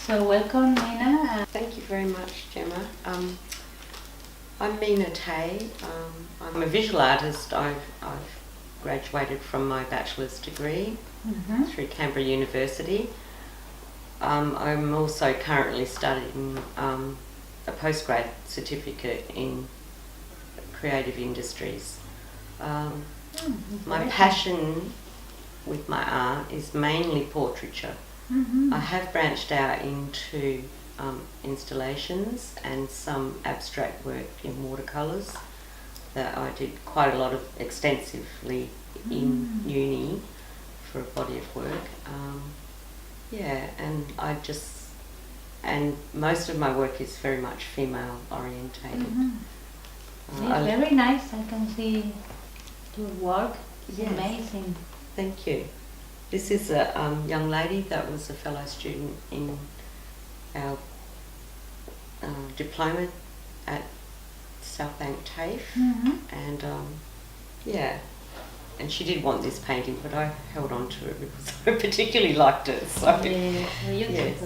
So welcome, Meana. Thank you very much, Gemma. I'm Meana Tay. I'm a visual artist. I've graduated from my bachelor's degree through Canberra University. I'm also currently studying a postgrad certificate in creative industries. My passion with my art is mainly portraiture. I have branched out into installations and some abstract work in watercolours that I did quite a lot of extensively in uni for a body of work. And most of my work is very much female orientated. It's very nice. I can see your work. It's amazing. Thank you. This is a young lady that was a fellow student in our diploma at Southbank TAFE, and and she did want this painting, but I held on to it because I particularly liked it. So Yes.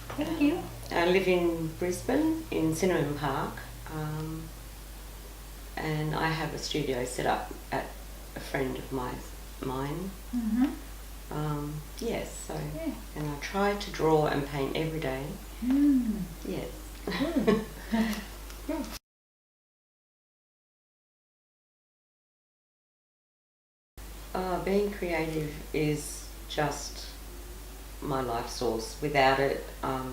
Thank you. I live in Brisbane, in Cinnamon Park, and I have a studio set up at a friend of mine. And I try to draw and paint every day. Yes. Being creative is just my life source. Without it, I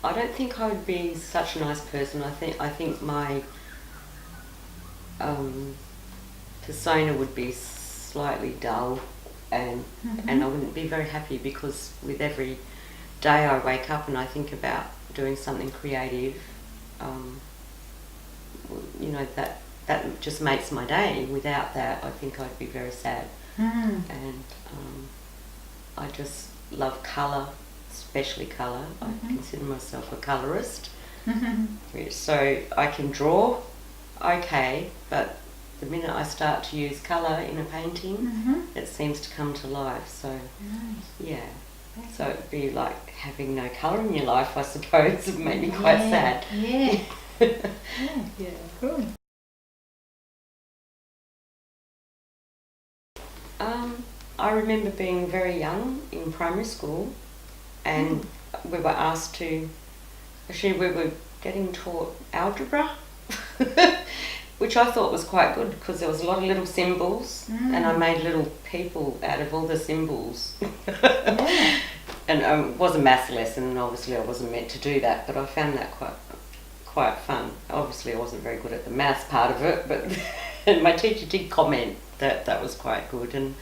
don't think I would be such a nice person. I think my persona would be slightly dull, and I wouldn't be very happy, because with every day I wake up and I think about doing something creative, that just makes my day. Without that, I think I'd be very sad. And I just love colour, especially colour. I consider myself a colourist. So I can draw okay, but the minute I start to use colour in a painting, it seems to come to life. So so it'd be like having no colour in your life, I suppose. It would make me quite sad. Cool. I remember being very young in primary school, and we were asked to, we were getting taught algebra, which I thought was quite good, because there was a lot of little symbols, and I made little people out of all the symbols. And it was a maths lesson, and obviously I wasn't meant to do that, but I found that quite fun. Obviously I wasn't very good at the maths part of it, but and my teacher did comment that was quite good, and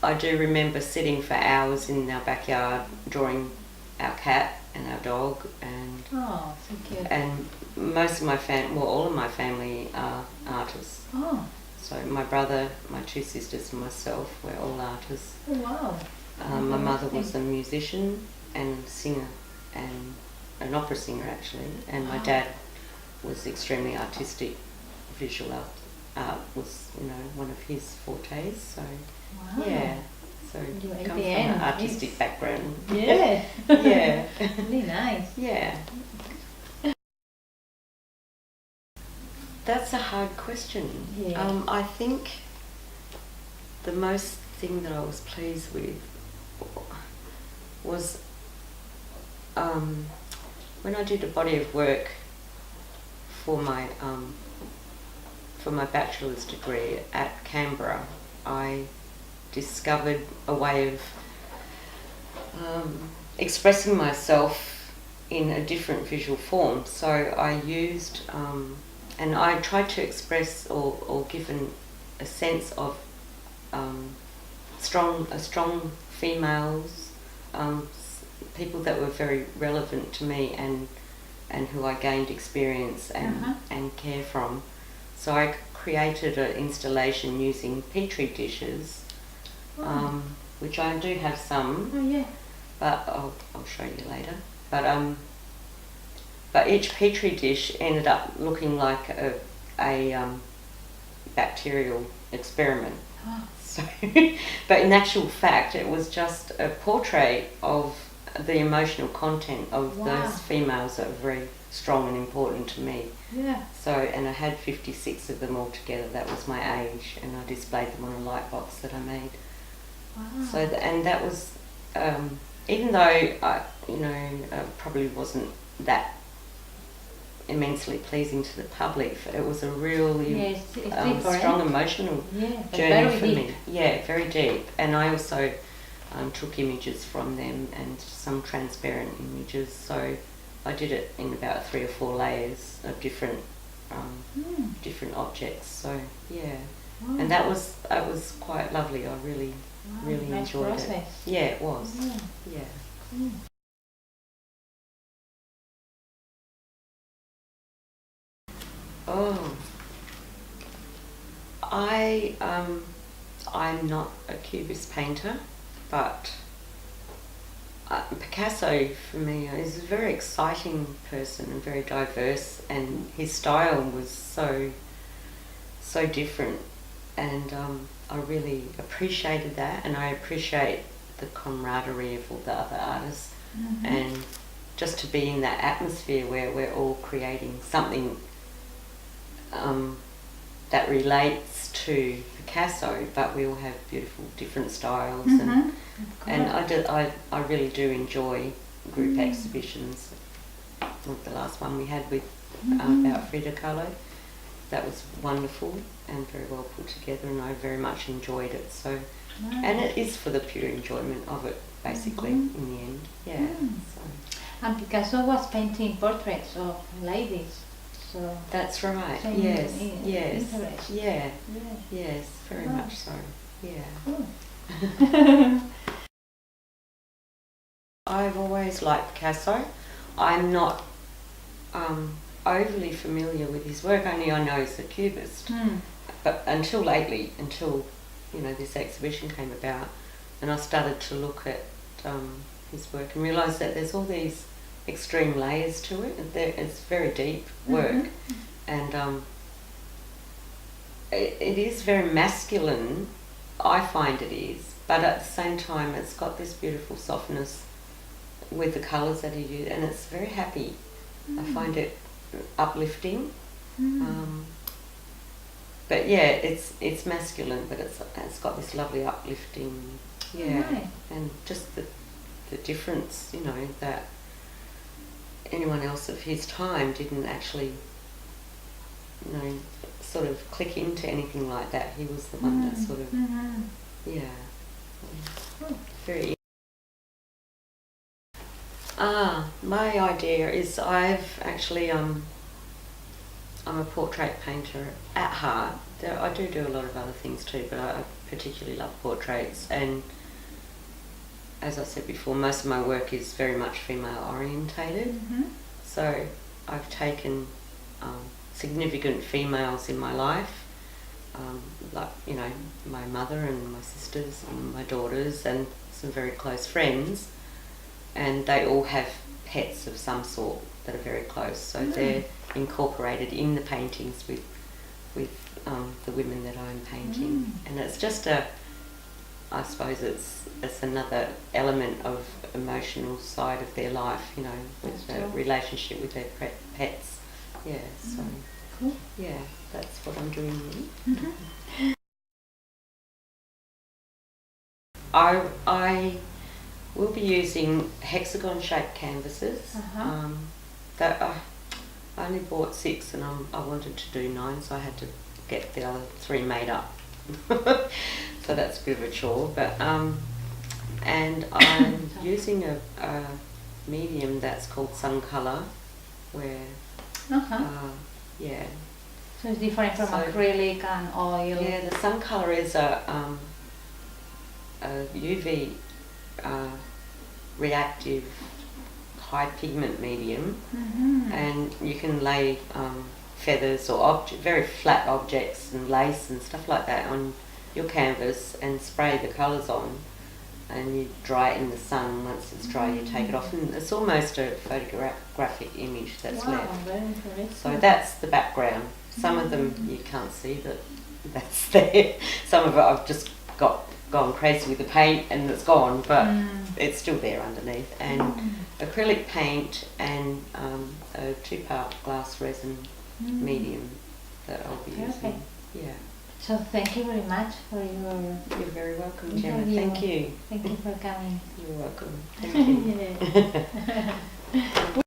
I do remember sitting for hours in our backyard drawing our cat and our dog, and so cute. and most of my all of my family are artists. So my brother, my two sisters and myself, we're all artists. Wow. My mother was a musician and singer, and an opera singer actually, and my dad was extremely artistic. Visual art was, one of his fortes. So so You come from an artistic background. Yeah. Really nice. Yeah. That's a hard question. I think the most thing that I was pleased with was when I did a body of work for my bachelor's degree at Canberra. I discovered a way of expressing myself in a different visual form. So I used, and I tried to express or give a sense of strong females, people that were very relevant to me and who I gained experience and care from. So I created an installation using petri dishes, which I do have some, but I'll show you later. But each petri dish ended up looking like a bacterial experiment. Oh. So, but in actual fact, it was just a portrait of the emotional content of Wow. those females that were very strong and important to me. Yeah. So, and I had 56 of them all together. That was my age, and I displayed them on a light box that I made. Wow. So, and that was, even though I, probably wasn't that immensely pleasing to the public, it was a really strong emotional journey for me. Yeah, very deep. And I also took images from them and some transparent images. So I did it in about 3 or 4 layers of different different objects. So yeah, and that was quite lovely. I really nice enjoyed process. it. Yeah, it was. Yeah. Cool. Oh, I'm not a cubist painter, but Picasso for me is a very exciting person and very diverse, and his style was so different, and I really appreciated that, and I appreciate the camaraderie of all the other artists, and just to be in that atmosphere where we're all creating something that relates to Picasso, but we all have beautiful different styles, and I really do enjoy group exhibitions. Like the last one we had with about Frida Kahlo, that was wonderful and very well put together, and I very much enjoyed it. So, and it is for the pure enjoyment of it, basically, in the end. Yeah. So. And Picasso was painting portraits of ladies. So that's right. Yes. Yes. Very much so. Yeah. Cool. I've always liked Picasso. I'm not overly familiar with his work. Only I know he's a cubist. But until lately, this exhibition came about, and I started to look at his work and realised that there's all these extreme layers to it. It's very deep work, and it is very masculine. I find it is, but at the same time, it's got this beautiful softness with the colours that he used, and it's very happy. I find it uplifting. But yeah, it's masculine, but it's got this lovely uplifting. Yeah, and just the difference, that anyone else of his time didn't actually, sort of click into anything like that. He was the one that sort of, very. My idea is I've actually, I'm a portrait painter at heart. I do a lot of other things too, but I particularly love portraits, and as I said before, most of my work is very much female orientated. So I've taken significant females in my life, like my mother and my sisters and my daughters and some very close friends, and they all have pets of some sort that are very close. So they're incorporated in the paintings with the women that I'm painting, and it's just I suppose it's another element of emotional side of their life, with the relationship with their pets. Yeah, so cool. Yeah, that's what I'm doing really. I will be using hexagon-shaped canvases. That I only bought 6, and I wanted to do 9, so I had to get the other 3 made up. So that's a bit of a chore, but and I'm using a medium that's called sun colour, where So it's different from acrylic and oil. Yeah, the sun colour is a UV reactive high pigment medium, and you can lay feathers or very flat objects and lace and stuff like that on your canvas and spray the colours on, and you dry it in the sun. Once it's dry, you take it off, and it's almost a photographic image that's left. Very interesting. So that's the background, Some of them you can't see that's there. Some of it I've just gone crazy with the paint and it's gone, but it's still there underneath. And acrylic paint and a 2-part glass resin medium that I'll be using. Yeah. So thank you very much for your... You're very welcome, Gemma. interview. Thank you. Thank you for coming. You're welcome. Thank you. Yeah.